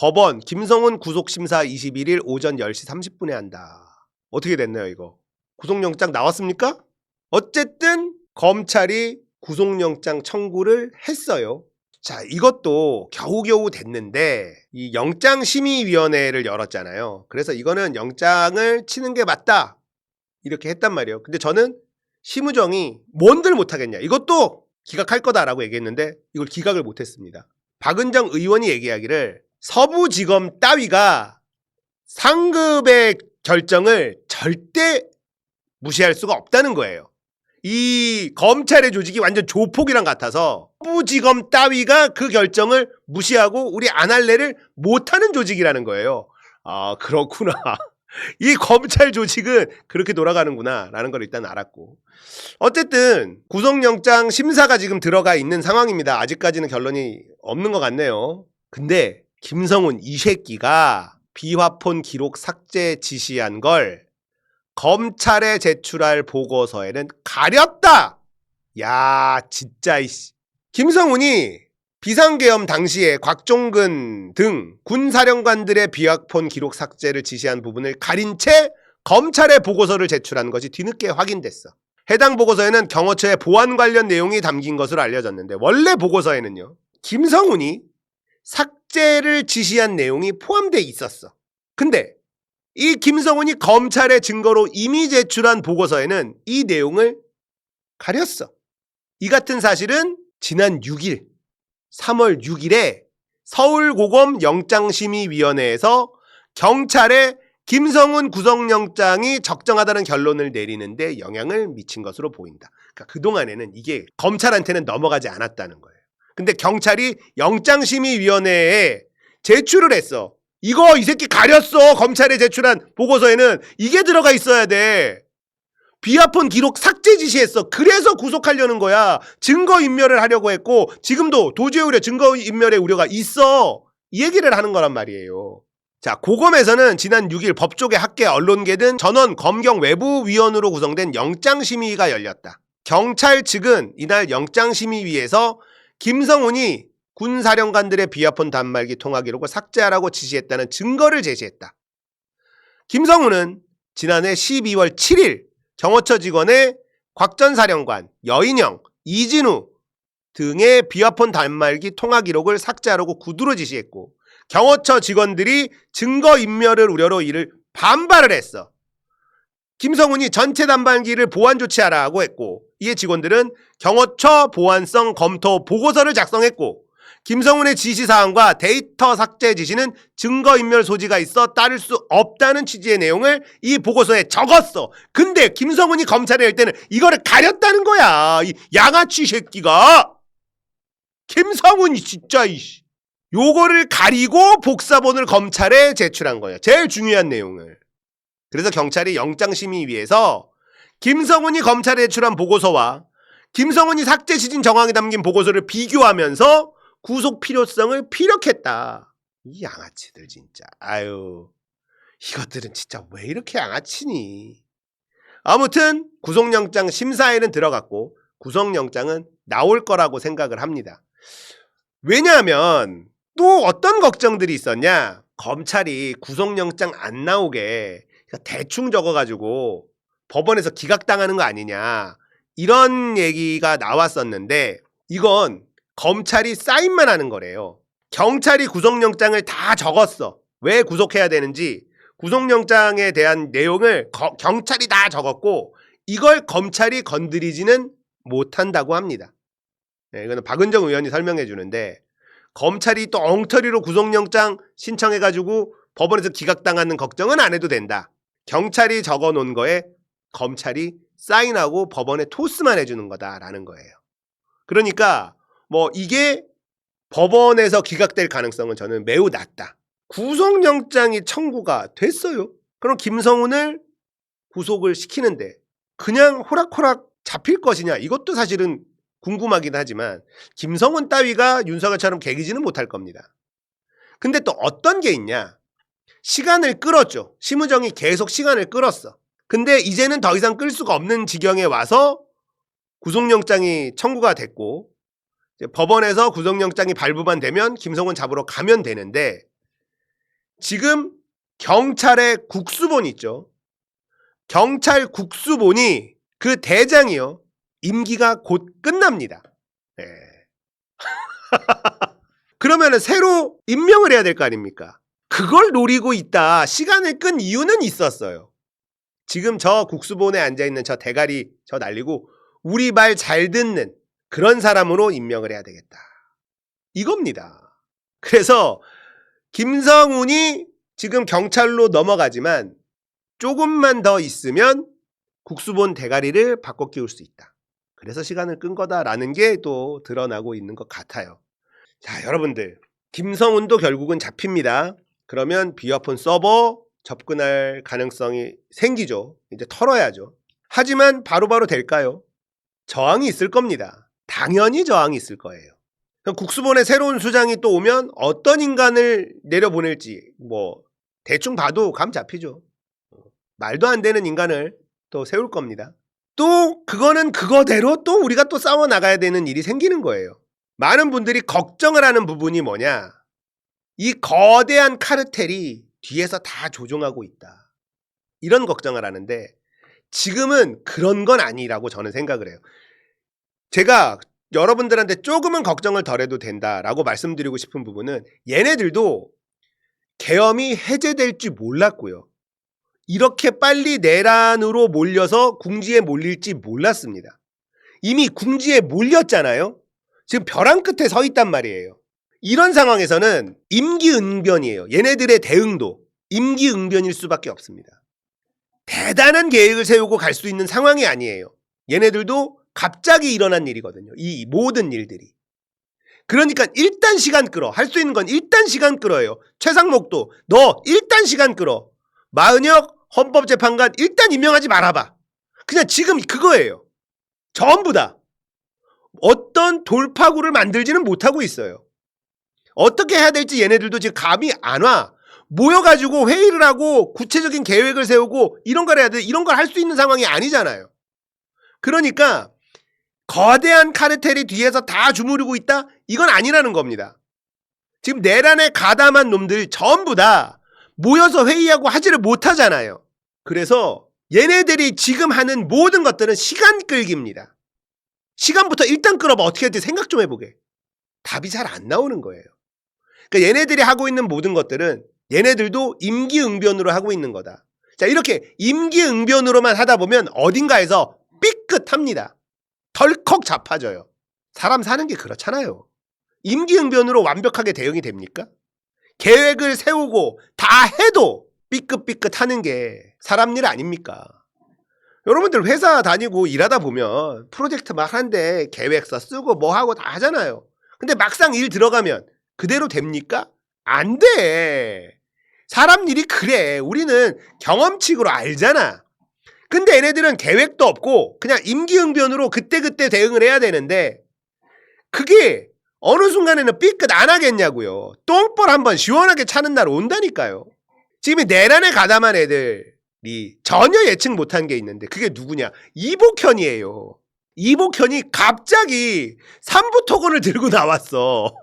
법원 김성훈 구속심사 21일 오전 10시 30분에 한다. 어떻게 됐나요 이거? 구속영장 나왔습니까? 어쨌든 검찰이 구속영장 청구를 했어요. 자, 이것도 겨우겨우 됐는데 이 영장심의위원회를 열었잖아요. 그래서 이거는 영장을 치는 게 맞다 이렇게 했단 말이에요. 근데 저는 심우정이 뭔들 못하겠냐, 이것도 기각할 거다라고 얘기했는데 이걸 기각을 못했습니다. 박은정 의원이 얘기하기를 서부지검 따위가 상급의 결정을 절대 무시할 수가 없다는 거예요. 이 검찰의 조직이 완전 조폭이랑 같아서 서부지검 따위가 그 결정을 무시하고 우리 안 할래를 못하는 조직이라는 거예요. 아, 그렇구나. 이 검찰 조직은 그렇게 돌아가는구나 라는 걸 일단 알았고, 어쨌든 구속영장 심사가 지금 들어가 있는 상황입니다. 아직까지는 결론이 없는 것 같네요. 근데 김성훈 이 새끼가 비화폰 기록 삭제 지시한 걸 검찰에 제출할 보고서에는 가렸다. 야, 진짜 이씨. 김성훈이 비상계엄 당시에 곽종근 등 군사령관들의 비화폰 기록 삭제를 지시한 부분을 가린 채 검찰에 보고서를 제출한 것이 뒤늦게 확인됐어. 해당 보고서에는 경호처의 보안 관련 내용이 담긴 것으로 알려졌는데, 원래 보고서에는요 김성훈이 삭제를 지시한 내용이 포함되어 있었어. 근데 이 김성훈이 검찰에 증거로 이미 제출한 보고서에는 이 내용을 가렸어. 이 같은 사실은 지난 6일 3월 6일에 서울고검 영장심의위원회에서 경찰에 김성훈 구속영장이 적정하다는 결론을 내리는데 영향을 미친 것으로 보인다. 그러니까 그동안에는 이게 검찰한테는 넘어가지 않았다는 거예요. 근데 경찰이 영장심의위원회에 제출을 했어. 이거 이 새끼 가렸어. 검찰에 제출한 보고서에는 이게 들어가 있어야 돼. 비화폰 기록 삭제 지시했어. 그래서 구속하려는 거야. 증거인멸을 하려고 했고 지금도 도주의 우려, 증거인멸의 우려가 있어. 이 얘기를 하는 거란 말이에요. 자, 고검에서는 지난 6일 법조계, 학계, 언론계 등 전원 검경 외부위원으로 구성된 영장심의위가 열렸다. 경찰 측은 이날 영장심의위에서 김성훈이 군사령관들의 비화폰 단말기 통화 기록을 삭제하라고 지시했다는 증거를 제시했다. 김성훈은 지난해 12월 7일 경호처 직원의 곽 전 사령관, 여인영, 이진우 등의 비화폰 단말기 통화 기록을 삭제하라고 구두로 지시했고, 경호처 직원들이 증거인멸을 우려로 이를 반발을 했어. 김성훈이 전체 단말기를 보안 조치하라고 했고, 이에 직원들은 경호처 보안성 검토 보고서를 작성했고, 김성훈의 지시사항과 데이터 삭제 지시는 증거인멸 소지가 있어 따를 수 없다는 취지의 내용을 이 보고서에 적었어. 근데 김성훈이 검찰에 할 때는 이거를 가렸다는 거야. 이 양아치 새끼가. 김성훈이 진짜 이씨. 요거를 가리고 복사본을 검찰에 제출한 거예요. 제일 중요한 내용을. 그래서 경찰이 영장심의위에서 김성훈이 검찰에 제출한 보고서와 김성훈이 삭제 지진 정황이 담긴 보고서를 비교하면서 구속 필요성을 피력했다. 이 양아치들 진짜. 아유, 이것들은 진짜 왜 이렇게 양아치니. 아무튼 구속영장 심사에는 들어갔고 구속영장은 나올 거라고 생각을 합니다. 왜냐하면 또 어떤 걱정들이 있었냐. 검찰이 구속영장 안 나오게 대충 적어가지고 법원에서 기각당하는 거 아니냐, 이런 얘기가 나왔었는데, 이건 검찰이 사인만 하는 거래요. 경찰이 구속영장을 다 적었어. 왜 구속해야 되는지 구속영장에 대한 내용을 경찰이 다 적었고 이걸 검찰이 건드리지는 못한다고 합니다. 네, 이거는 박은정 의원이 설명해 주는데, 검찰이 또 엉터리로 구속영장 신청해가지고 법원에서 기각당하는 걱정은 안 해도 된다. 경찰이 적어놓은 거에 검찰이 사인하고 법원에 토스만 해주는 거다라는 거예요. 그러니까 뭐 이게 법원에서 기각될 가능성은 저는 매우 낮다. 구속영장이 청구가 됐어요. 그럼 김성훈을 구속을 시키는데 그냥 호락호락 잡힐 것이냐, 이것도 사실은 궁금하긴 하지만 김성훈 따위가 윤석열처럼 개기지는 못할 겁니다. 근데 또 어떤 게 있냐, 시간을 끌었죠. 심우정이 계속 시간을 끌었어. 근데 이제는 더 이상 끌 수가 없는 지경에 와서 구속영장이 청구가 됐고, 법원에서 구속영장이 발부만 되면 김성훈 잡으러 가면 되는데, 지금 경찰의 국수본 있죠. 경찰 국수본이 그 대장이요. 임기가 곧 끝납니다. 네. 그러면 새로 임명을 해야 될 거 아닙니까? 그걸 노리고 있다. 시간을 끈 이유는 있었어요. 지금 저 국수본에 앉아있는 저 대가리 저 날리고 우리 말 잘 듣는 그런 사람으로 임명을 해야 되겠다. 이겁니다. 그래서 김성훈이 지금 경찰로 넘어가지만 조금만 더 있으면 국수본 대가리를 바꿔 끼울 수 있다. 그래서 시간을 끈 거다라는 게 또 드러나고 있는 것 같아요. 자, 여러분들 김성훈도 결국은 잡힙니다. 그러면 비어폰 서버 접근할 가능성이 생기죠. 이제 털어야죠. 하지만 바로바로 될까요? 저항이 있을 겁니다. 당연히 저항이 있을 거예요. 국수본에 새로운 수장이 또 오면 어떤 인간을 내려보낼지 뭐 대충 봐도 감 잡히죠. 말도 안 되는 인간을 또 세울 겁니다. 또 그거는 그거대로 또 우리가 또 싸워 나가야 되는 일이 생기는 거예요. 많은 분들이 걱정을 하는 부분이 뭐냐? 이 거대한 카르텔이 뒤에서 다 조종하고 있다. 이런 걱정을 하는데 지금은 그런 건 아니라고 저는 생각을 해요. 제가 여러분들한테 조금은 걱정을 덜 해도 된다라고 말씀드리고 싶은 부분은 얘네들도 계엄이 해제될 줄 몰랐고요. 이렇게 빨리 내란으로 몰려서 궁지에 몰릴지 몰랐습니다. 이미 궁지에 몰렸잖아요. 지금 벼랑 끝에 서 있단 말이에요. 이런 상황에서는 임기응변이에요. 얘네들의 대응도 임기응변일 수밖에 없습니다. 대단한 계획을 세우고 갈 수 있는 상황이 아니에요. 얘네들도 갑자기 일어난 일이거든요. 이 모든 일들이. 그러니까 일단 시간 끌어. 할 수 있는 건 일단 시간 끌어요. 최상목도 너 일단 시간 끌어. 마은혁 헌법재판관 일단 임명하지 말아봐. 그냥 지금 그거예요. 전부 다. 어떤 돌파구를 만들지는 못하고 있어요. 어떻게 해야 될지 얘네들도 지금 감이 안 와. 모여가지고 회의를 하고 구체적인 계획을 세우고 이런 걸 해야 돼. 이런 걸 할 수 있는 상황이 아니잖아요. 그러니까 거대한 카르텔이 뒤에서 다 주무르고 있다? 이건 아니라는 겁니다. 지금 내란에 가담한 놈들 전부 다 모여서 회의하고 하지를 못하잖아요. 그래서 얘네들이 지금 하는 모든 것들은 시간 끌기입니다. 시간부터 일단 끌어봐. 어떻게 할지 생각 좀 해보게. 답이 잘 안 나오는 거예요. 그러니까 얘네들이 하고 있는 모든 것들은 얘네들도 임기응변으로 하고 있는 거다. 자, 이렇게 임기응변으로만 하다 보면 어딘가에서 삐끗합니다. 덜컥 잡아져요. 사람 사는 게 그렇잖아요. 임기응변으로 완벽하게 대응이 됩니까? 계획을 세우고 다 해도 삐끗삐끗하는 게 사람 일 아닙니까? 여러분들 회사 다니고 일하다 보면 프로젝트 막 하는데 계획서 쓰고 뭐 하고 다 하잖아요. 근데 막상 일 들어가면 그대로 됩니까? 안 돼. 사람 일이 그래. 우리는 경험칙으로 알잖아. 근데 얘네들은 계획도 없고 그냥 임기응변으로 그때그때 대응을 해야 되는데 그게 어느 순간에는 삐끗 안 하겠냐고요. 똥볼 한번 시원하게 차는 날 온다니까요. 지금 내란에 가담한 애들이 전혀 예측 못한 게 있는데 그게 누구냐? 이복현이에요. 이복현이 갑자기 삼부토건을 들고 나왔어.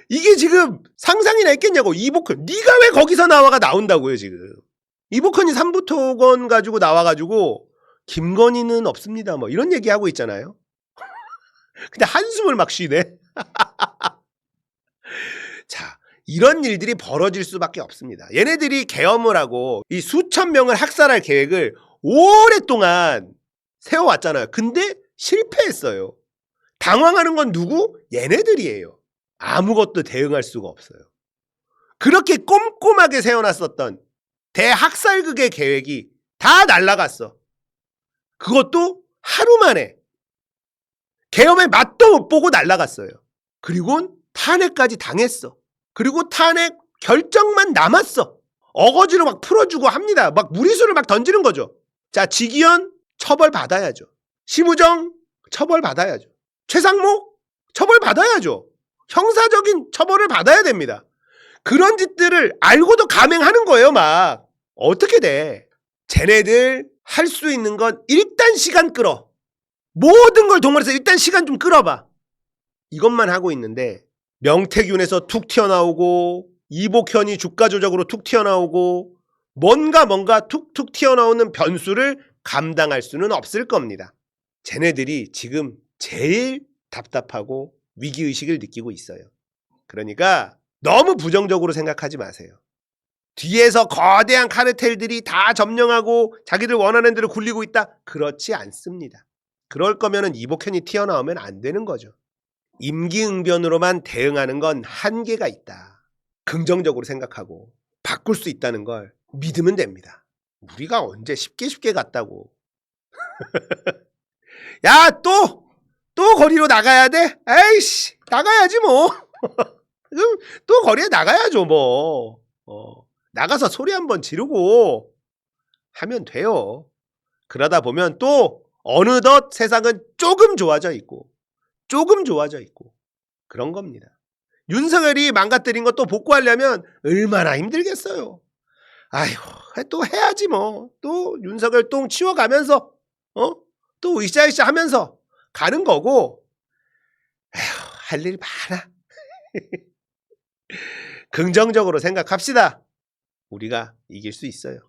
이게 지금 상상이나 했겠냐고. 이복현 네가 왜 거기서 나와가 나온다고요 지금. 이복현이 삼부토건 가지고 나와가지고 김건희는 없습니다 뭐 이런 얘기하고 있잖아요. 근데 한숨을 막 쉬네. 자, 이런 일들이 벌어질 수밖에 없습니다. 얘네들이 계엄을 하고 이 수천 명을 학살할 계획을 오랫동안 세워왔잖아요. 근데 실패했어요. 당황하는 건 누구? 얘네들이에요. 아무것도 대응할 수가 없어요. 그렇게 꼼꼼하게 세워놨었던 대학살극의 계획이 다 날아갔어. 그것도 하루 만에. 계엄의 맛도 못 보고 날아갔어요. 그리고 탄핵까지 당했어. 그리고 탄핵 결정만 남았어. 어거지로 막 풀어주고 합니다. 막 무리수를 막 던지는 거죠. 자, 지기현 처벌받아야죠. 심우정 처벌받아야죠. 최상목 처벌받아야죠. 형사적인 처벌을 받아야 됩니다. 그런 짓들을 알고도 감행하는 거예요. 막 어떻게 돼? 쟤네들 할 수 있는 건 일단 시간 끌어. 모든 걸 동원해서 일단 시간 좀 끌어봐. 이것만 하고 있는데 명태균에서 툭 튀어나오고 이복현이 주가 조작으로 툭 튀어나오고 뭔가 툭툭 튀어나오는 변수를 감당할 수는 없을 겁니다. 쟤네들이 지금 제일 답답하고 위기의식을 느끼고 있어요. 그러니까 너무 부정적으로 생각하지 마세요. 뒤에서 거대한 카르텔들이 다 점령하고 자기들 원하는 대로 굴리고 있다? 그렇지 않습니다. 그럴 거면은 이복현이 튀어나오면 안 되는 거죠. 임기응변으로만 대응하는 건 한계가 있다. 긍정적으로 생각하고 바꿀 수 있다는 걸 믿으면 됩니다. 우리가 언제 쉽게 갔다고. 야, 또 거리로 나가야 돼? 에이씨, 나가야지 뭐. 또 거리에 나가야죠 뭐. 나가서 소리 한번 지르고 하면 돼요. 그러다 보면 또 어느덧 세상은 조금 좋아져 있고 그런 겁니다. 윤석열이 망가뜨린 것도 복구하려면 얼마나 힘들겠어요. 아휴, 또 해야지 뭐. 또 윤석열 똥 치워가면서 또 으쌰으쌰 하면서 가는 거고. 에휴, 할 일 많아. 긍정적으로 생각합시다. 우리가 이길 수 있어요.